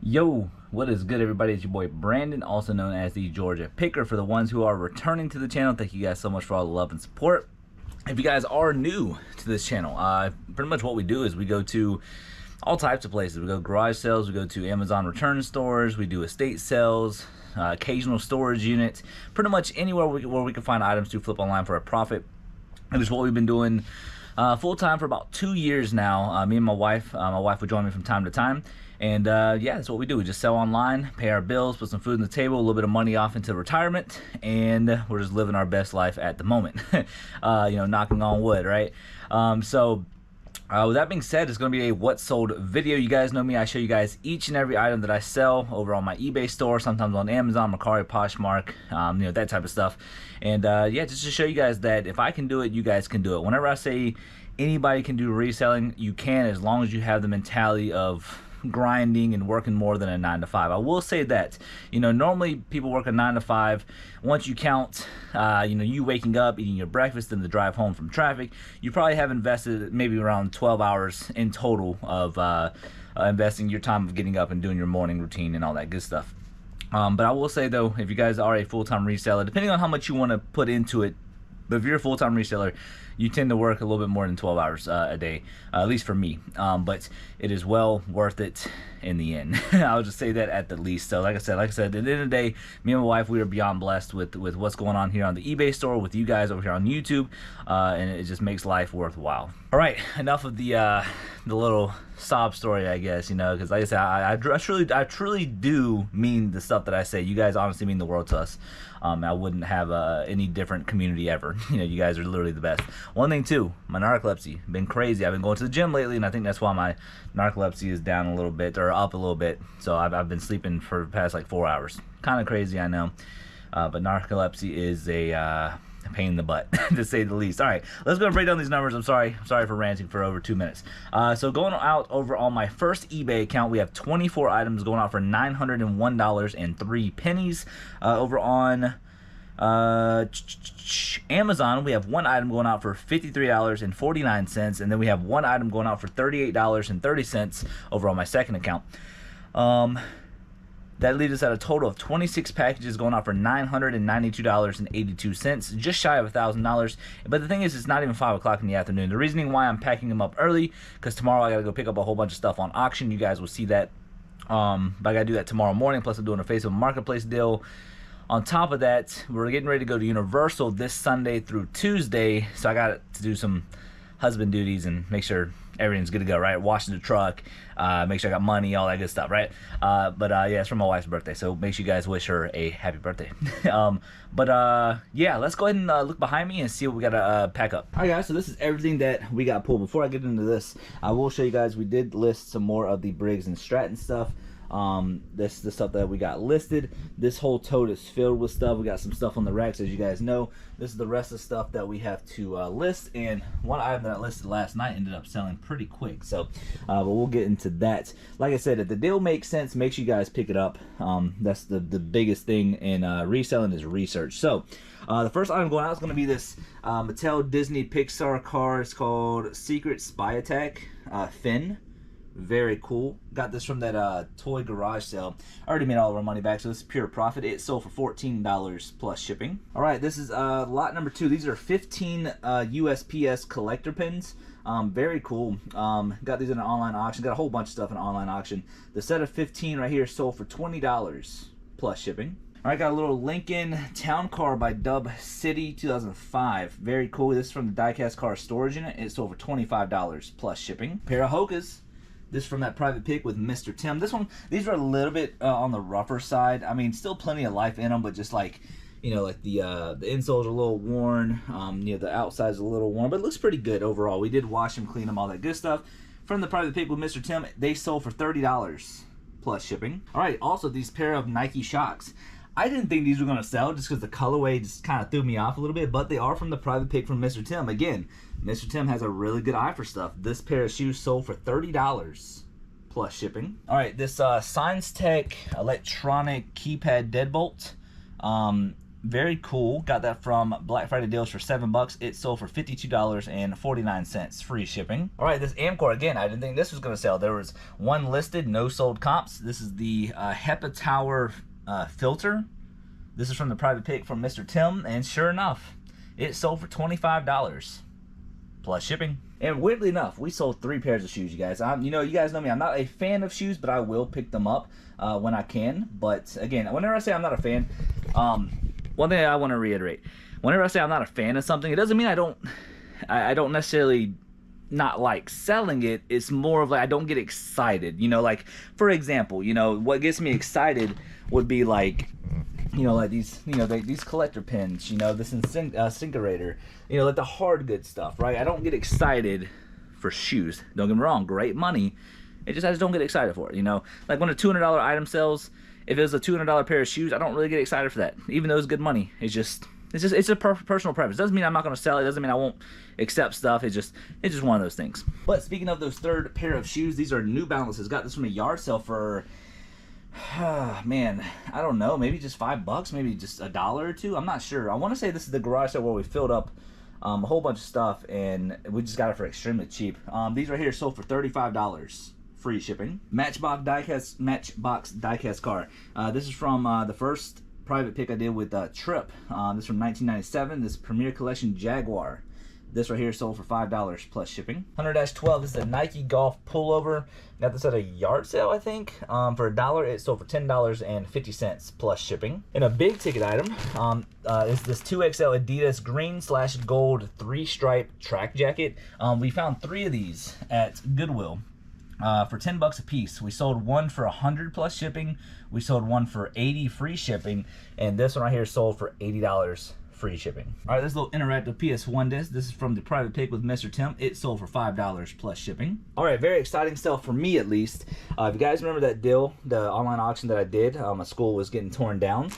Yo, what is good, everybody? It's your boy Brandon, also known as the Georgia Picker. For the ones who are returning to the channel, thank you guys so much for all the love and support. If you guys are new to this channel, pretty much what we do is we go to all types of places. We go garage sales, we go to Amazon return stores, we do estate sales, occasional storage units, pretty much anywhere where we can find items to flip online for a profit. And it's what we've been doing full-time for about 2 years now. Me and my wife would join me from time to time. And yeah, that's what we do. We just sell online, pay our bills, put some food on the table, a little bit of money off into retirement, and we're just living our best life at the moment. You know, knocking on wood, right? With that being said, it's going to be a what sold video. You guys know me. I show you guys each and every item that I sell over on my eBay store, sometimes on Amazon, Mercari, Poshmark, you know, that type of stuff. And yeah, just to show you guys that if I can do it, you guys can do it. Whenever I say anybody can do reselling, you can, as long as you have the mentality of grinding and working more than a 9 to 5. I will say that, you know, normally people work a 9 to 5. Once you count, you know, you waking up, eating your breakfast, and the drive home from traffic, you probably have invested maybe around 12 hours in total of investing your time of getting up and doing your morning routine and all that good stuff. But I will say though, if you guys are a full-time reseller, depending on how much you want to put into it, but if you're a full-time reseller, you tend to work a little bit more than 12 hours a day, at least for me. But it is well worth it in the end. I'll just say that at the least. So like I said, at the end of the day, me and my wife, we are beyond blessed with what's going on here on the eBay store, with you guys over here on YouTube, and it just makes life worthwhile. All right, enough of the little sob story, I guess, you know, because like I said, I truly do mean the stuff that I say. You guys honestly mean the world to us. I wouldn't have any different community ever. You know, you guys are literally the best. One thing too, my narcolepsy been crazy. I've been going to the gym lately, and I think that's why my narcolepsy is down a little bit, or up a little bit. So I've been sleeping for the past like 4 hours. Kind of crazy, I know, but narcolepsy is a pain in the butt, to say the least. All right, let's go break down these numbers. I'm sorry for ranting for over 2 minutes. So going out over on my first eBay account, we have 24 items going out for $901.03. Over on Amazon, we have one item going out for $53.49, and then we have one item going out for $38.30 over on my second account. That leaves us at a total of 26 packages going out for $992.82, just shy of $1,000. But the thing is, it's not even 5 o'clock in the afternoon. The reasoning why I'm packing them up early, because tomorrow I gotta go pick up a whole bunch of stuff on auction. You guys will see that. But I gotta do that tomorrow morning. Plus, I'm doing a Facebook Marketplace deal. On top of that, we're getting ready to go to Universal this Sunday through Tuesday, so I got to do some husband duties and make sure everything's good to go, right? Washing the truck, make sure I got money, all that good stuff, right? Yeah, it's for my wife's birthday, so make sure you guys wish her a happy birthday. Yeah, let's go ahead and look behind me and see what we got to pack up. All right, guys, so this is everything that we got pulled. Before I get into this, I will show you guys, we did list some more of the Briggs & Stratton stuff. This is the stuff that we got listed. This whole tote is filled with stuff. We got some stuff on the racks, as you guys know. This is the rest of the stuff that we have to list, and one item that I listed last night ended up selling pretty quick, so but we'll get into that. Like I said, if the deal makes sense, make sure you guys pick it up. That's the biggest thing in reselling is research. So the first item going out is going to be this Mattel Disney Pixar car. It's called Secret Spy Attack Finn. Very cool. Got this from that toy garage sale. Already made all of our money back, so this is pure profit. It sold for $14 plus shipping. All right, this is lot number 2. These are 15 USPS collector pins. Very cool. Got these in an online auction. Got a whole bunch of stuff in an online auction. The set of 15 right here sold for $20 plus shipping. All right, got a little Lincoln Town Car by Dub City 2005. Very cool. This is from the diecast car storage unit. It sold for $25 plus shipping. Pair of Hokas. This from that private pick with Mr. Tim. These are a little bit on the rougher side. I mean, still plenty of life in them, but just like, you know, like the insoles are a little worn. You know, the outside's a little worn, but it looks pretty good overall. We did wash them, clean them, all that good stuff. From the private pick with Mr. Tim, they sold for $30 plus shipping. All right, also these pair of Nike Shox. I didn't think these were going to sell just because the colorway just kind of threw me off a little bit, but they are from the private pick from Mr. Tim. Again, Mr. Tim has a really good eye for stuff. This pair of shoes sold for $30 plus shipping. All right, this Science Tech electronic keypad deadbolt. Very cool. Got that from Black Friday deals for $7. It sold for $52.49, free shipping. All right, this Amcor, again, I didn't think this was going to sell. There was one listed, no sold comps. This is the HEPA Tower filter. This is from the private pick from Mr. Tim, and sure enough, it sold for $25 plus shipping. And weirdly enough, we sold 3 pairs of shoes, you guys. You know, you guys know me. I'm not a fan of shoes, but I will pick them up when I can. But again, whenever I say I'm not a fan, one thing I want to reiterate: whenever I say I'm not a fan of something, it doesn't mean I don't necessarily not like selling it. It's more of like I don't get excited. You know, like for example, you know what gets me excited would be like, you know, like these, you know, these collector pins, you know, this Syncerator, you know, like the hard good stuff, right? I don't get excited for shoes. Don't get me wrong, great money. I just don't get excited for it, you know? Like when a $200 item sells, if it was a $200 pair of shoes, I don't really get excited for that, even though it's good money. It's a personal preference. Doesn't mean I'm not going to sell it. Doesn't mean I won't accept stuff. It's just one of those things. But speaking of those third pair of shoes, these are New Balances. Got this from a yard sale for, man, I don't know, maybe just $5, maybe just $1 or $2. I'm not sure. I want to say this is the garage sale where we filled up a whole bunch of stuff and we just got it for extremely cheap. These right here sold for $35. Free shipping. Matchbox diecast car. This is from the first private pick I did with Trip. This is from 1997. This Premier Collection Jaguar. This right here sold for $5 plus shipping. 100-12. This is a Nike Golf pullover. Got this at a yard sale, I think. For $1, it sold for $10.50 plus shipping. And a big ticket item is this 2XL Adidas green/gold 3-stripe track jacket. We found 3 of these at Goodwill. For $10 a piece. We sold one for $100 plus shipping. We sold one for $80 free shipping, and this one right here sold for $80 free shipping. All right, this little interactive PS1 disc. This is from the private pick with Mr. Tim. It sold for $5 plus shipping. All right, very exciting stuff for me at least. If you guys remember that deal, the online auction that I did, my school was getting torn down.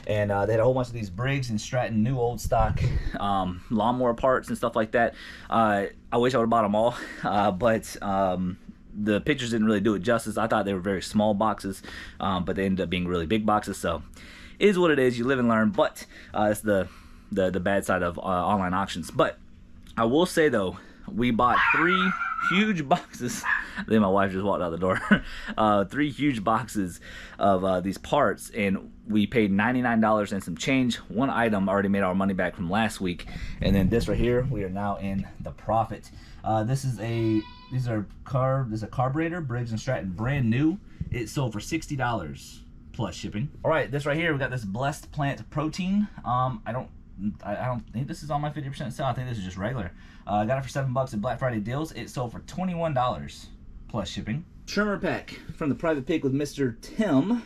And they had a whole bunch of these Briggs and Stratton new old stock lawnmower parts and stuff like that. I wish I would have bought them all, but the pictures didn't really do it justice. I thought they were very small boxes, but they ended up being really big boxes. So it is what it is. You live and learn. But it's the bad side of online auctions. But I will say though, we bought 3 huge boxes. I think my wife just walked out the door. 3 huge boxes of these parts, and we paid $99 and some change. One item already made our money back from last week, and then this right here, we are now in the profit. This is a carburetor, Briggs and Stratton, brand new. It sold for $60 plus shipping. All right, this right here, we got this Blessed Plant Protein. I don't think this is on my 50% sale. I think this is just regular. I got it for $7 at Black Friday deals. It sold for $21 plus shipping. Trimmer pack from the private pick with Mr. Tim.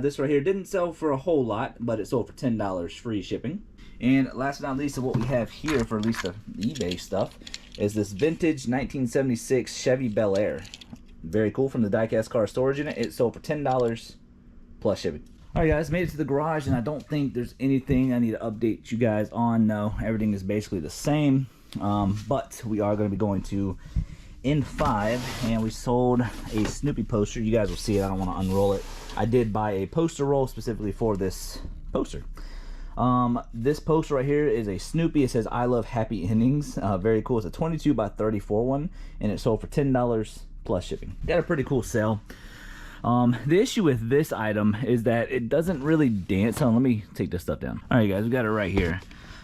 This right here didn't sell for a whole lot, but it sold for $10 free shipping. And last but not least, of what we have here for at least the eBay stuff is this vintage 1976 Chevy Bel Air. Very cool, from the diecast car storage unit. It sold for $10 plus shipping. All right, guys, made it to the garage, and I don't think there's anything I need to update you guys on. No, everything is basically the same. But we are going to be going to N5, and we sold a Snoopy poster. You guys will see it. I don't want to unroll it. I did buy a poster roll specifically for this poster. This poster right here is a Snoopy. It says "I love happy endings." Very cool. It's a 22 by 34 one, and it sold for $10 plus shipping. Got a pretty cool sale. The issue with this item is that it doesn't really dance. Let me take this stuff down. All right, guys, we got it right here.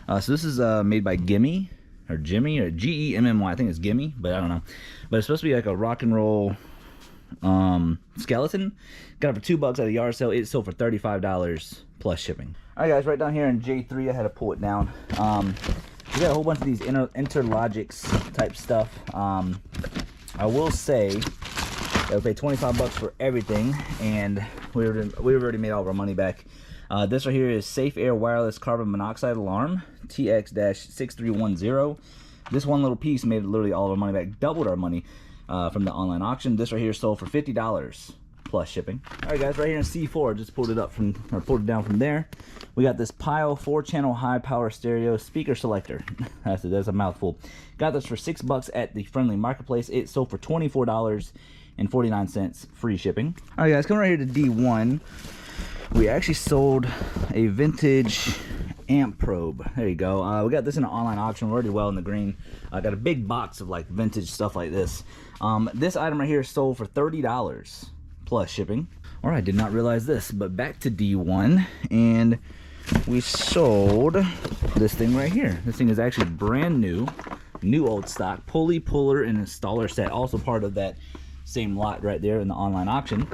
So this is made by Gimme, or Jimmy, or G-E-M-M-Y. I think it's Gimme, but I don't know. But it's supposed to be like a rock and roll skeleton. Got it for $2 at a yard sale. It sold for $35 plus shipping. All right, guys, right down here in J3, I had to pull it down. We got a whole bunch of these Interlogics type stuff. I will say that we paid $25 for everything, and we've already made all of our money back. This right here is Safe Air Wireless Carbon Monoxide Alarm, TX-6310. This one little piece made literally all of our money back, doubled our money from the online auction. This right here sold for $50 plus shipping. All right, guys, right here in C4, just pulled it down from there. We got this Pile 4-channel high power stereo speaker selector. That's a mouthful. Got this for $6 at the Friendly Marketplace. It sold for $24.49 free shipping. All right, guys, coming right here to D1. We actually sold a vintage amp probe. There you go. We got this in an online auction. We're already well in the green. I got a big box of like vintage stuff like this. This item right here sold for $30 plus shipping. All right, did not realize this, but back to D1, and we sold this thing right here. This thing is actually brand new old stock, pulley, puller, and installer set. Also part of that same lot right there in the online auction.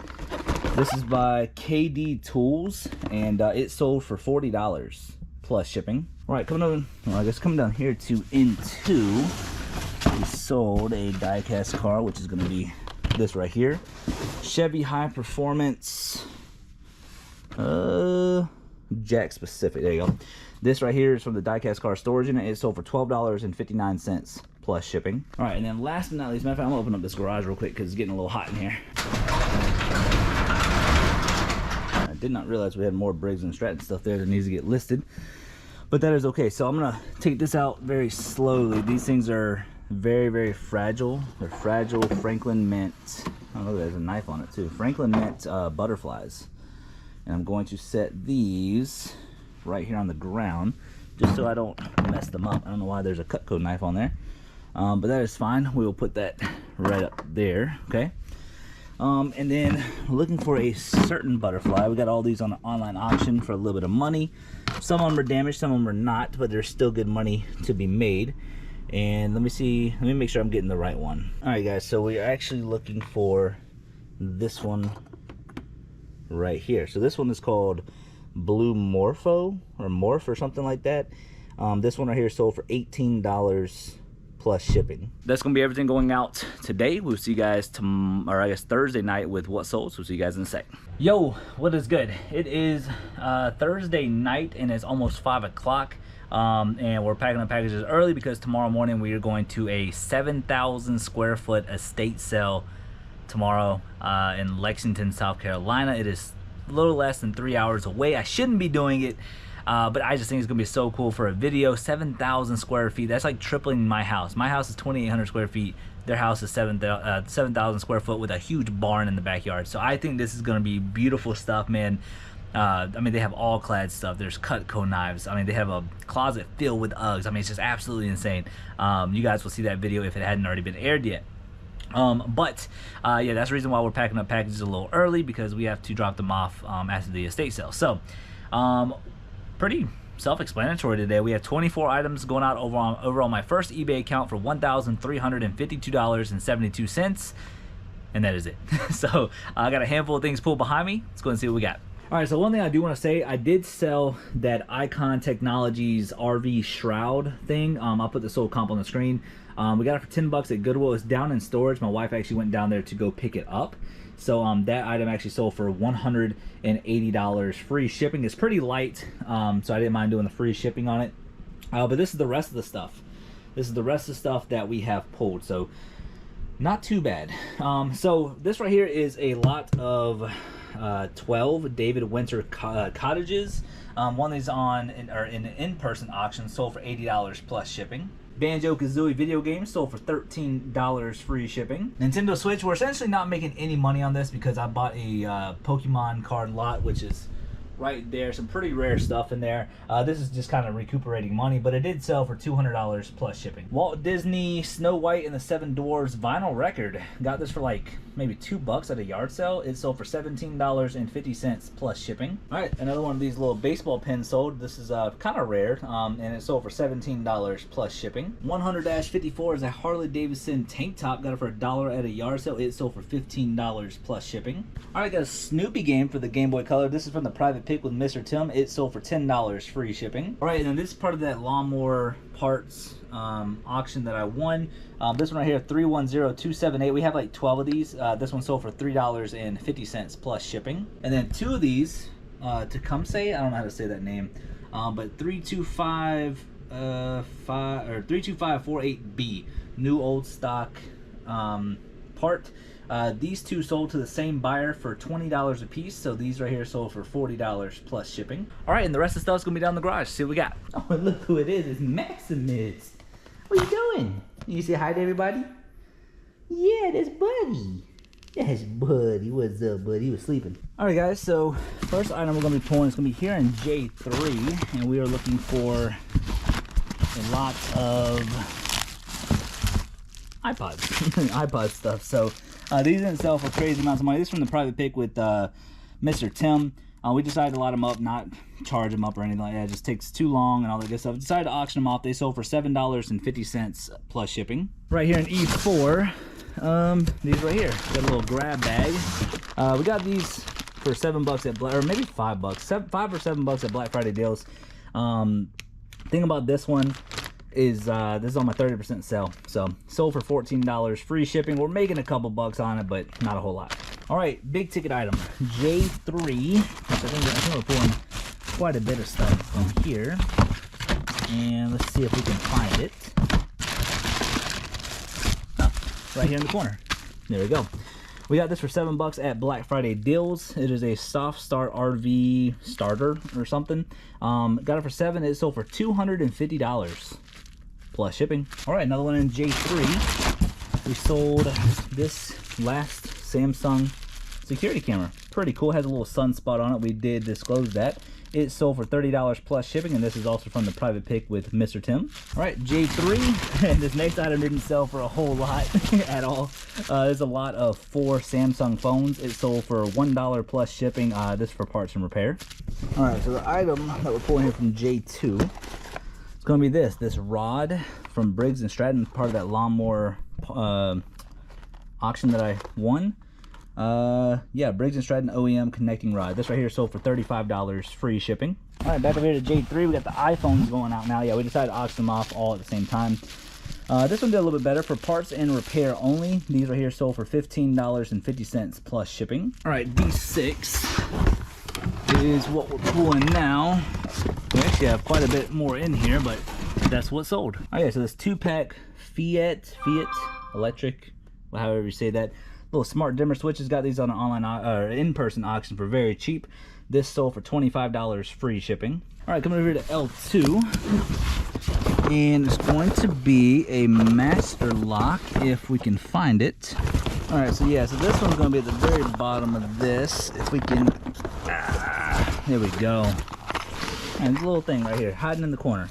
This is by KD Tools, and it sold for $40 plus shipping. All right, coming on, well, I guess coming down here to N2, we sold a die-cast car, which is going to be this right here. Chevy High Performance, Jack Specific. There you go. This right here is from the die-cast car storage unit. It sold for $12.59 plus shipping. All right, and then last but not least, matter of fact, I'm gonna open up this garage real quick because it's getting a little hot in here. I did not realize we had more Briggs and Stratton stuff there that needs to get listed, but that is okay. So I'm gonna take this out very slowly. These things are very, very fragile. They're fragile Franklin Mint. Oh, look, there's a knife on it too. Franklin Mint butterflies. And I'm going to set these right here on the ground just so I don't mess them up. I don't know why there's a Cutco knife on there, but that is fine. We will put that right up there, okay? And then looking for a certain butterfly. We got all these on an online auction for a little bit of money. Some of them are damaged, some of them are not, but there's still good money to be made. And let me make sure I'm getting the right one. All right, guys, so we are actually looking for this one right here. So this one is called Blue Morpho or Morph or something like that. This one right here sold for $18 plus shipping. That's gonna be everything going out today. We'll see you guys tomorrow, or I guess Thursday night, with what sold. So we'll see you guys in a sec. Yo, what is good? It is Thursday night and it's almost 5 o'clock. And we're packing up packages early because tomorrow morning we are going to a 7,000 square foot estate sale tomorrow in Lexington, South Carolina. It is a little less than 3 hours away. I shouldn't be doing it, but I just think it's gonna be so cool for a video. 7,000 square feet. That's like tripling my house. My house is 2,800 square feet. Their house is 7,000 square foot with a huge barn in the backyard. So I think this is gonna be beautiful stuff, man. I mean, they have all clad stuff. There's Cutco knives. I mean, they have a closet filled with Uggs. I mean, it's just absolutely insane. You guys will see that video if it hadn't already been aired yet. Yeah, that's the reason why we're packing up packages a little early, because we have to drop them off after the estate sale. So pretty self-explanatory today. We have 24 items going out over on my first eBay account for $1,352.72, and that is it. So I got a handful of things pulled behind me. Let's go and see what we got. All right, so one thing I do want to say, I did sell that Icon Technologies RV shroud thing. I'll put the sold comp on the screen. We got it for 10 bucks at Goodwill. It's down in storage. My wife actually went down there to go pick it up. So that item actually sold for $180 free shipping. It's pretty light, so I didn't mind doing the free shipping on it. But this is the rest of the stuff. This is the rest of the stuff that we have pulled. So not too bad. So this right here is a lot of 12 David Winter cottages. One is on in an in-person auction, sold for $80 plus shipping. Banjo-Kazooie video game sold for $13 free shipping. Nintendo Switch, we're essentially not making any money on this because I bought a Pokemon card lot, which is right there. Some pretty rare stuff in there. This is just kind of recuperating money, but it did sell for $200 plus shipping. Walt Disney Snow White and the Seven Dwarfs vinyl record. Got this for like maybe $2 at a yard sale. It sold for $17.50 plus shipping. All right, another one of these little baseball pins sold. This is kind of rare, and it sold for $17 plus shipping. 100-54 is a Harley Davidson tank top. Got it for $1 at a yard sale. It sold for $15 plus shipping. All right, got a Snoopy game for the Game Boy Color. This is from the Private Pick with Mr. Tim. It sold for $10 free shipping. All right, and then this is part of that lawnmower parts auction that I won. This one right here, 310278. We have like 12 of these. This one sold for $3.50 plus shipping. And then two of these, Tecumseh, I don't know how to say that name, but 32548B, new old stock part. These two sold to the same buyer for $20 a piece, so these right here sold for $40 plus shipping. All right, and the rest of the stuff's gonna be down in the garage. See what we got. Oh, look who it is. It's Maximus. What you doing? You say hi to everybody? Yeah, that's Buddy. Yes, buddy. What's up, buddy? He was sleeping. All right, guys. So first item we're gonna be pulling is gonna be here in J3, and we are looking for a lot of iPods, iPod stuff. So these didn't sell for crazy amounts of money. This is from the private pick with Mr. Tim. We decided to light them up, not charge them up or anything like that. It just takes too long and all that good stuff. Decided to auction them off. They sold for $7.50 plus shipping. Right here in E4, these right here. Got a little grab bag. We got these for $7 at Black, or maybe $5. $5 or $7 at Black Friday deals. Thing about this one is this is on my 30% sale. So sold for $14, free shipping. We're making a couple bucks on it, but not a whole lot. All right, big ticket item, J3. I think we're pulling quite a bit of stuff from here. And let's see if we can find it. Oh, right here in the corner. There we go. We got this for $7 at Black Friday deals. It is a soft start RV starter or something. Got it for $7. It sold for $250 plus shipping. All right, another one in J3. We sold this last Samsung security camera. Pretty cool. Has a little sunspot on it. We did disclose that. It sold for $30 plus shipping, and this is also from the private pick with Mr. Tim. All right, J3. And this next item didn't sell for a whole lot at all. There's a lot of 4 Samsung phones. It sold for $1 plus shipping. This is for parts and repair. All right, so the item that we're pulling here from J2 is going to be this rod from Briggs & Stratton, part of that lawnmower auction that I won. Yeah, Briggs & Stratton OEM connecting rod. This right here sold for $35 free shipping. All right, back over here to J3. We got the iPhones going out now. Yeah, we decided to auction them off all at the same time. This one did a little bit better for parts and repair only. These right here sold for $15.50 plus shipping. All right, D6 is what we're pulling now. We actually have quite a bit more in here, but that's what sold. Oh yeah, so this 2-pack Fiat electric, however you say that, little smart dimmer switches. Got these on an online or in-person auction for very cheap. This sold for $25 free shipping. All right, coming over here to L2, and it's going to be a master lock if we can find it. All right, so yeah, so this one's going to be at the very bottom of this. If we can, there we go. And this little thing right here, hiding in the corner.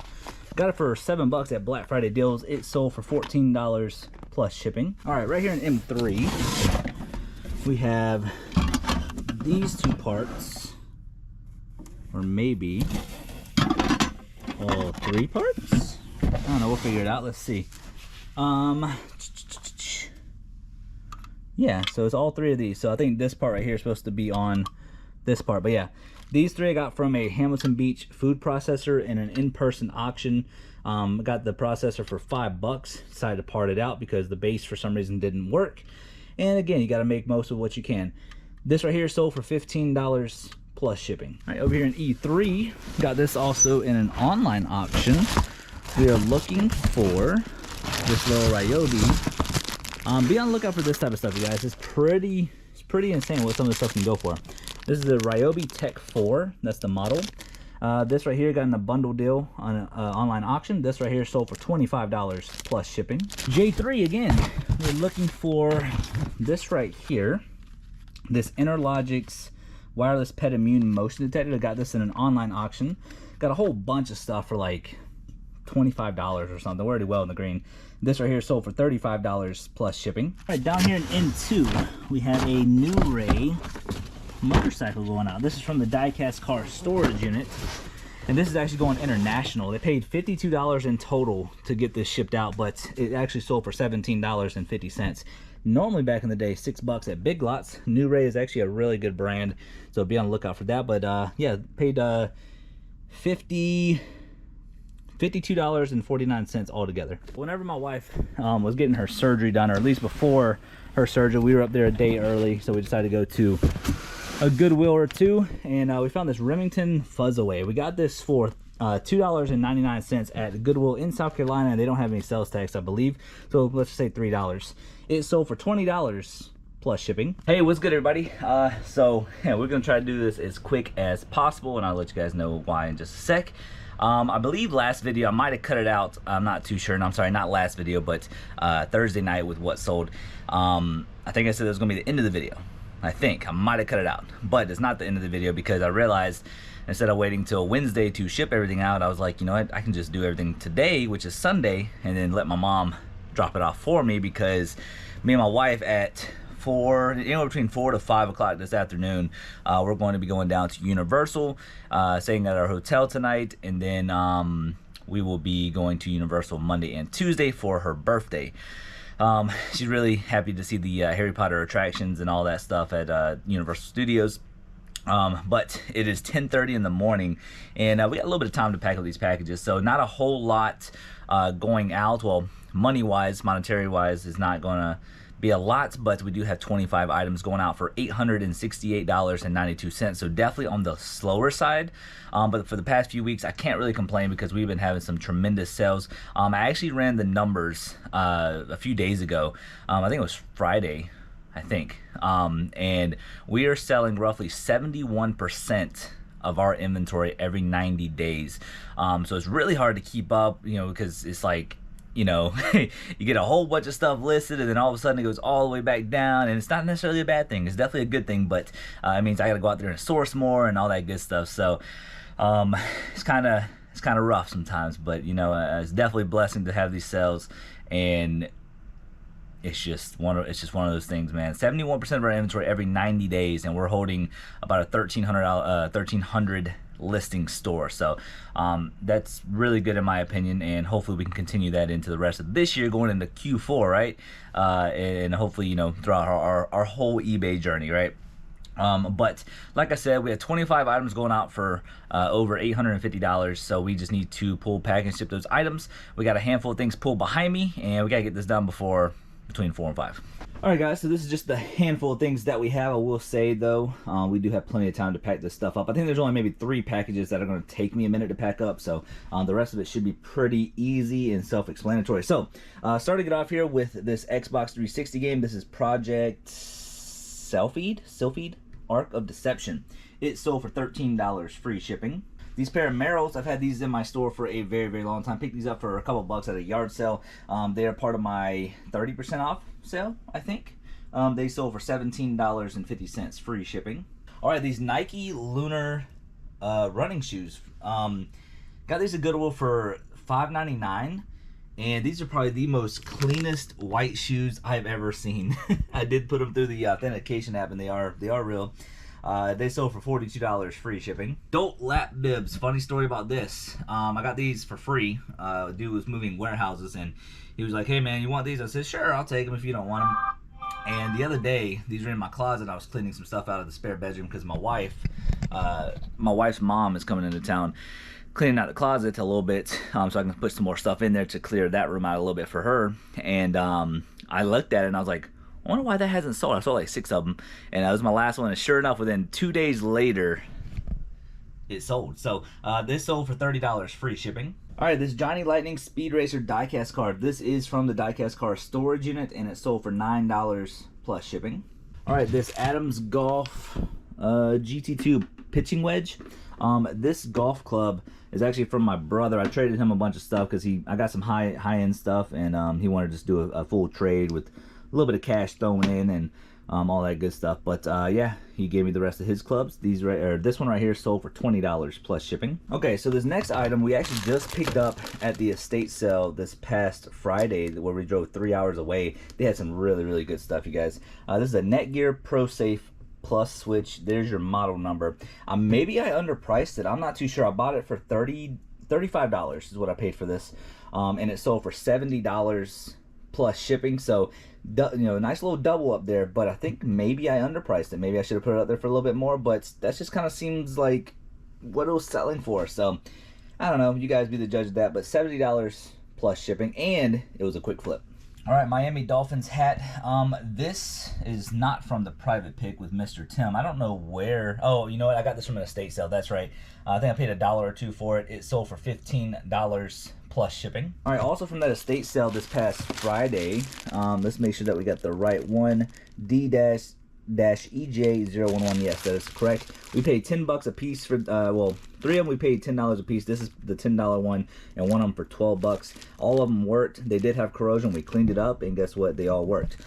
Got it for $7 at Black Friday deals. It sold for $14 plus shipping. All right, right here in M3, we have these 2 parts, or maybe all 3 parts. I don't know. We'll figure it out. Let's see. Yeah, so it's all 3 of these. So I think this part right here is supposed to be on this part. But yeah, these 3 I got from a Hamilton Beach food processor in an in-person auction. Got the processor for $5. Decided to part it out because the base for some reason didn't work. And again, you got to make most of what you can. This right here sold for $15 plus shipping. All right, over here in E3, got this also in an online auction. We are looking for this little Ryobi. Be on the lookout for this type of stuff, you guys. It's pretty insane what some of the stuff can go for. This is the Ryobi Tech 4. That's the model. This right here got in a bundle deal on an online auction. This right here sold for $25 plus shipping. J3 again. We're looking for this right here. This Interlogix wireless pet immune motion detector. I got this in an online auction. Got a whole bunch of stuff for like $25 or something. We're already well in the green. This right here sold for $35 plus shipping. All right, down here in N2, we have a New Ray motorcycle going out. This is from the diecast car storage unit, and this is actually going international. They paid $52 in total to get this shipped out, but it actually sold for $17.50. Normally back in the day, $6 at Big Lots. New Ray is actually a really good brand, so be on the lookout for that. But yeah, paid $52.49 altogether. Whenever my wife was getting her surgery done, or at least before her surgery, we were up there a day early, so we decided to go to a Goodwill or 2, and we found this Remington Fuzzaway. We got this for $2.99 at Goodwill in South Carolina, and they don't have any sales tax, I believe, so let's say $3. It sold for $20 plus shipping. Hey, what's good, everybody? So yeah, we're gonna try to do this as quick as possible, and I'll let you guys know why in just a sec. I believe last video, I might have cut it out. I'm not too sure. And I'm sorry, not last video, but Thursday night with what sold. I think I said it was going to be the end of the video. I think. I might have cut it out. But it's not the end of the video because I realized instead of waiting till Wednesday to ship everything out, I was like, you know what? I can just do everything today, which is Sunday, and then let my mom drop it off for me, because me and my wife at between 4 to 5 o'clock this afternoon, we're going to be going down to Universal, staying at our hotel tonight, and then we will be going to Universal Monday and Tuesday for her birthday. She's really happy to see the Harry Potter attractions and all that stuff at Universal Studios. But it is 10:30 in the morning, and we got a little bit of time to pack up these packages, so not a whole lot going out. Well, money-wise, monetary-wise, is not going to be a lot, but we do have 25 items going out for $868.92, so definitely on the slower side. But for the past few weeks, I can't really complain because we've been having some tremendous sales. I actually ran the numbers a few days ago. I think it was Friday, I think, and we are selling roughly 71% of our inventory every 90 days. So it's really hard to keep up, you know, because it's like, you know, you get a whole bunch of stuff listed and then all of a sudden it goes all the way back down, and it's not necessarily a bad thing. It's definitely a good thing, but it means I got to go out there and source more and all that good stuff. So it's kind of rough sometimes, but you know, it's definitely a blessing to have these sales, and it's just one of those things, man. 71% of our inventory every 90 days, and we're holding about a $1,300 listing store. So that's really good in my opinion, and hopefully we can continue that into the rest of this year, going into Q4, right? And hopefully, you know, throughout our whole eBay journey, right? But like I said, we had 25 items going out for over $850, so we just need to pull, pack, and ship those items. We got a handful of things pulled behind me, and we got to get this done between 4 and 5. Alright guys, so this is just the handful of things that we have. I will say though, we do have plenty of time to pack this stuff up. I think there's only maybe 3 packages that are going to take me a minute to pack up, so the rest of it should be pretty easy and self-explanatory. So, starting it off here with this Xbox 360 game. This is Project Sylphid, Arc of Deception. It sold for $13, free shipping. These pair of Merrills, I've had these in my store for a very, very long time. Picked these up for a couple bucks at a yard sale. They are part of my 30% off sale, I think. They sold for $17.50, free shipping. All right, these Nike Lunar running shoes. Got these at Goodwill for $5.99. And these are probably the most cleanest white shoes I've ever seen. I did put them through the authentication app, and they are real. They sold for $42, free shipping. Adult lap bibs. Funny story about this. I got these for free. A dude was moving warehouses, and he was like, "Hey man, you want these?" I said, "Sure, I'll take them if you don't want them." And the other day, these were in my closet. I was cleaning some stuff out of the spare bedroom because my wife's mom is coming into town, cleaning out the closet a little bit, so I can put some more stuff in there to clear that room out a little bit for her. And I looked at it and I was like, I wonder why that hasn't sold. I sold like 6 of them, and that was my last one. And sure enough, within 2 days later, it sold. So this sold for $30, free shipping. All right, this Johnny Lightning Speed Racer diecast card. This is from the diecast card storage unit, and it sold for $9 plus shipping. All right, this Adams Golf GT2 pitching wedge. This golf club is actually from my brother. I traded him a bunch of stuff because I got some high-end stuff, and he wanted to just do a full trade with a little bit of cash thrown in and all that good stuff. But yeah, he gave me the rest of his clubs. This one right here sold for $20 plus shipping. Okay, so this next item we actually just picked up at the estate sale this past Friday, where we drove 3 hours away. They had some really, really good stuff, you guys. This is a Netgear ProSafe Plus switch. There's your model number. Maybe I underpriced it. I'm not too sure. I bought it for $35 is what I paid for this, and it sold for $70 plus shipping. So, you know, nice little double up there. But I think maybe I underpriced it. Maybe I should have put it out there for a little bit more. But that just kind of seems like what it was selling for. So I don't know. You guys be the judge of that. But $70 plus shipping, and it was a quick flip. All right, Miami Dolphins hat. This is not from the private pick with Mr. Tim. I don't know where. Oh, you know what? I got this from an estate sale. That's right. I think I paid $1 or $2 for it. It sold for $15 plus shipping. All right, also from that estate sale this past Friday. Let's make sure that we got the right one. EJ011. Yes, that is correct. We paid $10 a piece for, well, 3 of them we paid $10 a piece. This is the $10 one, and one of them for $12. All of them worked. They did have corrosion. We cleaned it up, and guess what? They all worked.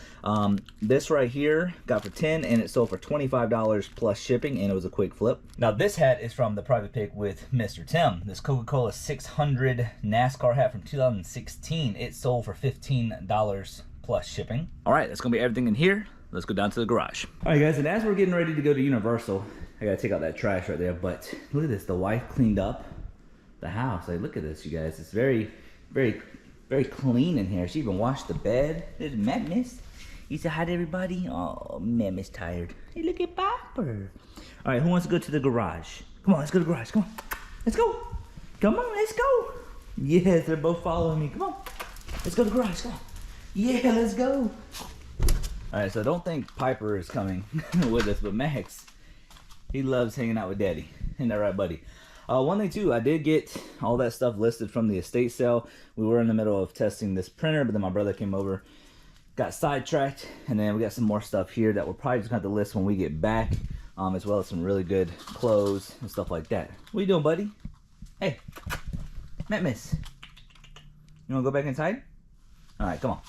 This right here got for $10, and it sold for $25 plus shipping, and it was a quick flip. Now this hat is from the private pick with Mr. Tim. This Coca-Cola 600 NASCAR hat from 2016. It sold for $15 plus shipping. All right, that's gonna be everything in here. Let's go down to the garage. All right, guys, and as we're getting ready to go to Universal, I gotta take out that trash right there, but look at this. The wife cleaned up the house. Like, look at this, you guys. It's very, very, very clean in here. She even washed the bed. There's Matt Miss. You say hi to everybody? Oh, Matt Miss tired. Hey, look at Popper. All right, who wants to go to the garage? Come on, let's go to the garage. Come on. Let's go. Come on, let's go. Yes, they're both following me. Come on. Let's go to the garage. Come on. Yeah, let's go. All right, so don't think Piper is coming with us, but Max, he loves hanging out with Daddy. Isn't that right, buddy? One thing too, I did get all that stuff listed from the estate sale. We were in the middle of testing this printer, but then my brother came over, got sidetracked, and then we got some more stuff here that we're probably just gonna have to list when we get back, as well as some really good clothes and stuff like that. What you doing, buddy? Hey, Matt Miss. You wanna go back inside? All right, come on.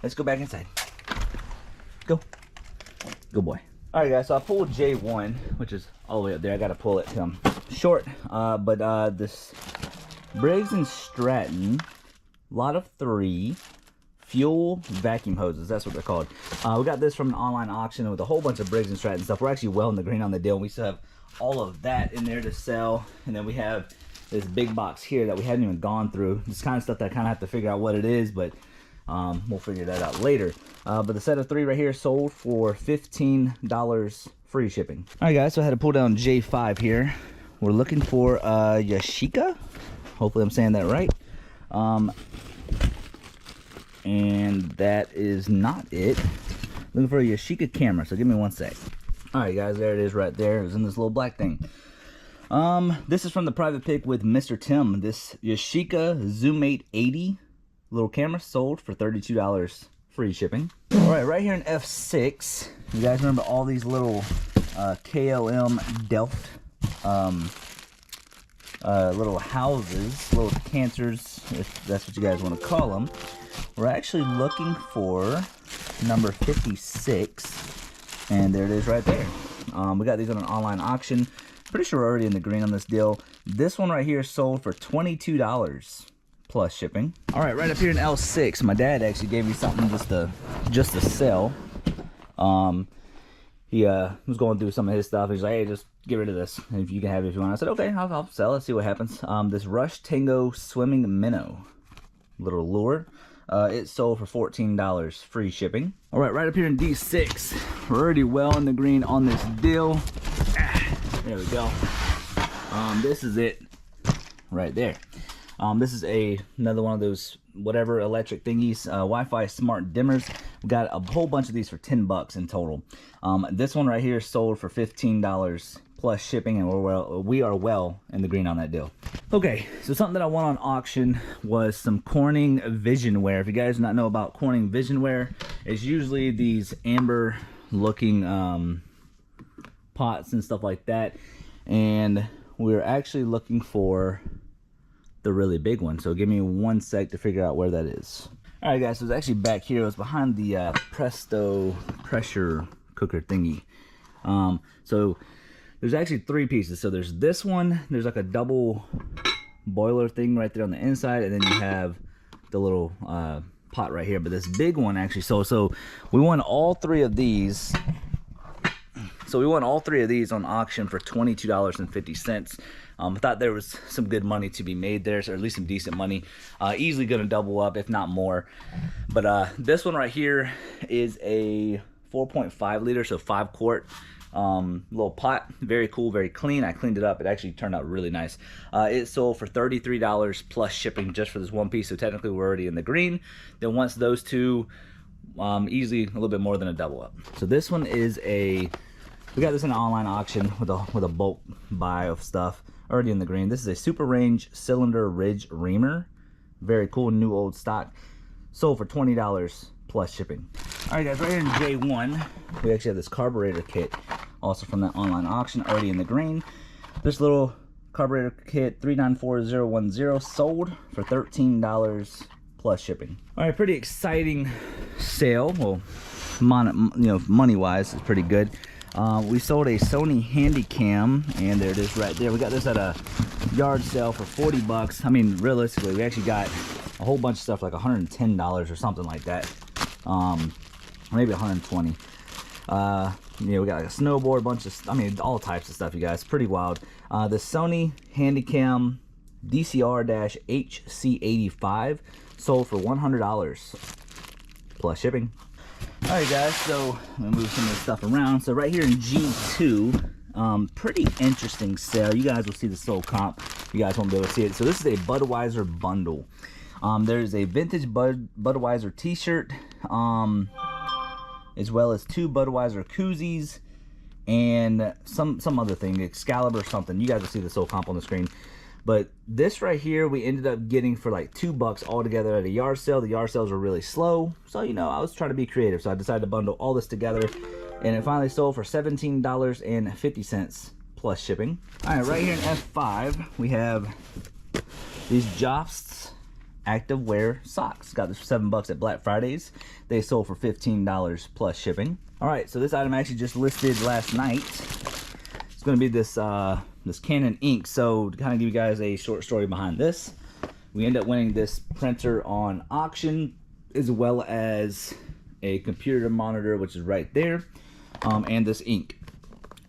Let's go back inside. Go. Good boy. All right, guys, so I pulled J1, which is all the way up there. I got to pull it to him short. But this Briggs & Stratton, lot of 3, fuel vacuum hoses. That's what they're called. We got this from an online auction with a whole bunch of Briggs & Stratton stuff. We're actually well in the green on the deal. We still have all of that in there to sell. And then we have this big box here that we hadn't even gone through. This kind of stuff that I kind of have to figure out what it is, but we'll figure that out later. But the set of 3 right here sold for $15 free shipping. All right, guys, so I had to pull down J5 here. We're looking for Yashica. Hopefully I'm saying that right. And that is not it. Looking for a Yashica camera, so give me 1 sec. All right, guys, there it is right there. It was in this little black thing. This is from the private pick with Mr. Tim. This Yashica Zoom 880 little camera sold for $32 free shipping. All right, right here in F6, you guys remember all these little KLM Delft little houses, little cancers, if that's what you guys want to call them. We're actually looking for number 56, and there it is right there. We got these on an online auction. Pretty sure we're already in the green on this deal. This one right here sold for $22 plus shipping. All right, right up here in L6, my dad actually gave me something just to sell. He was going through some of his stuff. He's like, hey, just get rid of this. If you can have it if you want. I said, okay, I'll sell it, see what happens. This Rush Tango Swimming Minnow little lure. It sold for $14 free shipping. All right, right up here in D6, we're already well in the green on this deal. There we go. This is it right there. This is another one of those whatever electric thingies, Wi-Fi smart dimmers. We got a whole bunch of these for $10 in total. This one right here sold for $15 plus shipping, and we are well in the green on that deal. Okay, so something that I won on auction was some Corning Visionware. If you guys do not know about Corning Visionware, it's usually these amber looking pots and stuff like that, and we're actually looking for the really big one, so give me 1 sec to figure out where that is. All right, guys, so it's actually back here. It was behind the Presto pressure cooker thingy. So there's actually 3 pieces. So there's this one, there's like a double boiler thing right there on the inside, and then you have the little pot right here. But this big one actually, so we won all 3 of these. So we won all 3 of these on auction for $22.50. I thought there was some good money to be made there, or at least some decent money. Easily gonna double up, if not more. But this one right here is a 4.5 liter, so 5 quart little pot. Very cool, very clean. I cleaned it up. It actually turned out really nice. It sold for $33 plus shipping just for this one piece, so technically we're already in the green. Then once those 2, easily a little bit more than a double up. So this one is we got this in an online auction with a bulk buy of stuff. Already in the green. This is a Super Range Cylinder Ridge Reamer. Very cool, new old stock. Sold for $20 plus shipping. All right, guys, right here in J1, we actually have this carburetor kit, also from that online auction, already in the green. This little carburetor kit, 394010, sold for $13 plus shipping. All right, pretty exciting sale. Well, money-wise, it's pretty good. We sold a Sony Handycam, and there it is right there. We got this at a yard sale for 40 bucks. I mean, realistically, we actually got a whole bunch of stuff like $110 or something like that. Maybe 120. Yeah, we got like a snowboard, bunch of, I mean, all types of stuff, you guys. Pretty wild. The Sony Handycam DCR-HC85 sold for $100 plus shipping. All right, guys, so I'm gonna move some of this stuff around. So right here in G2, pretty interesting sale. You guys will see the sold comp. You guys won't be able to see it. So this is a Budweiser bundle. There's a vintage Budweiser t-shirt, as well as 2 Budweiser koozies, and some other thing, Excalibur or something. You guys will see the sold comp on the screen. But this right here, we ended up getting for like $2 altogether at a yard sale. The yard sales were really slow, so you know, I was trying to be creative, so I decided to bundle all this together, and it finally sold for $17.50 plus shipping. All right, right here in F5, we have these Jofts active wear socks. Got this for $7 at Black Fridays. They sold for $15 plus shipping. All right, so this item I actually just listed last night. It's going to be this this Canon ink. So to kind of give you guys a short story behind this, we end up winning this printer on auction, as well as a computer monitor, which is right there, and this ink.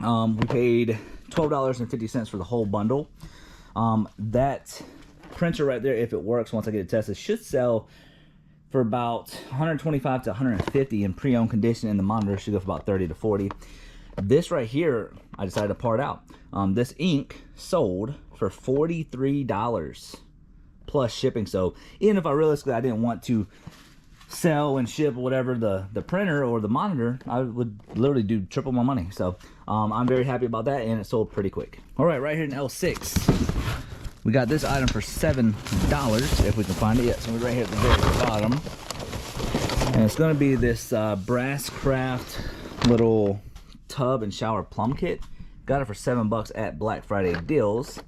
We paid $12.50 for the whole bundle. That printer right there, if it works, once I get it tested, should sell for about 125 to 150 in pre-owned condition, and the monitor should go for about 30 to 40. This right here, I decided to part out. This ink sold for $43 plus shipping. So even if I realistically I didn't want to sell and ship whatever the printer or the monitor, I would literally do triple my money. So I'm very happy about that, and it sold pretty quick. All right, right here in L6, we got this item for $7 if we can find it yet. So we're right here at the very bottom, and it's going to be this Brass Craft little tub and shower plum kit. Got it for $7 at Black Friday deals,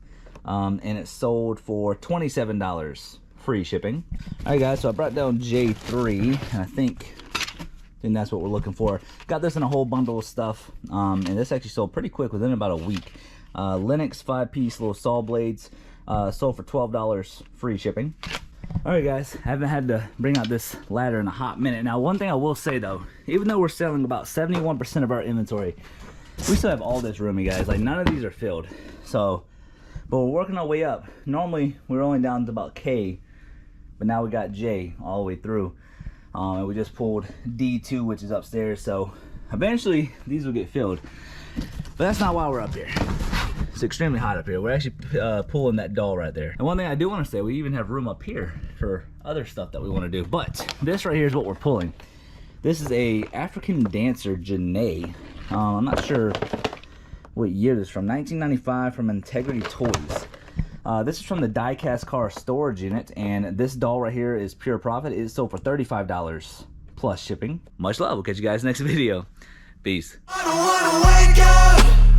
and it sold for $27 free shipping. All right, guys, so I brought down J3, and I think that's what we're looking for. Got this in a whole bundle of stuff, and this actually sold pretty quick, within about a week. Linux 5-piece little saw blades, sold for $12 free shipping. All right, guys, I haven't had to bring out this ladder in a hot minute. Now, one thing I will say though, even though we're selling about 71% of our inventory, we still have all this room, you guys. Like, none of these are filled. So, but we're working our way up. Normally we're only down to about K, but now we got J all the way through, and we just pulled D2, which is upstairs. So eventually these will get filled, but that's not why we're up here. It's extremely hot up here. We're actually pulling that doll right there. And one thing I do want to say, we even have room up here for other stuff that we want to do. But this right here is what we're pulling. This is a African dancer, Janae. I'm not sure what year this is from. 1995, from Integrity Toys. This is from the diecast car storage unit, and this doll right here is pure profit. It is sold for $35 plus shipping. Much love. We'll catch you guys next video. Peace. I don't wanna wake up.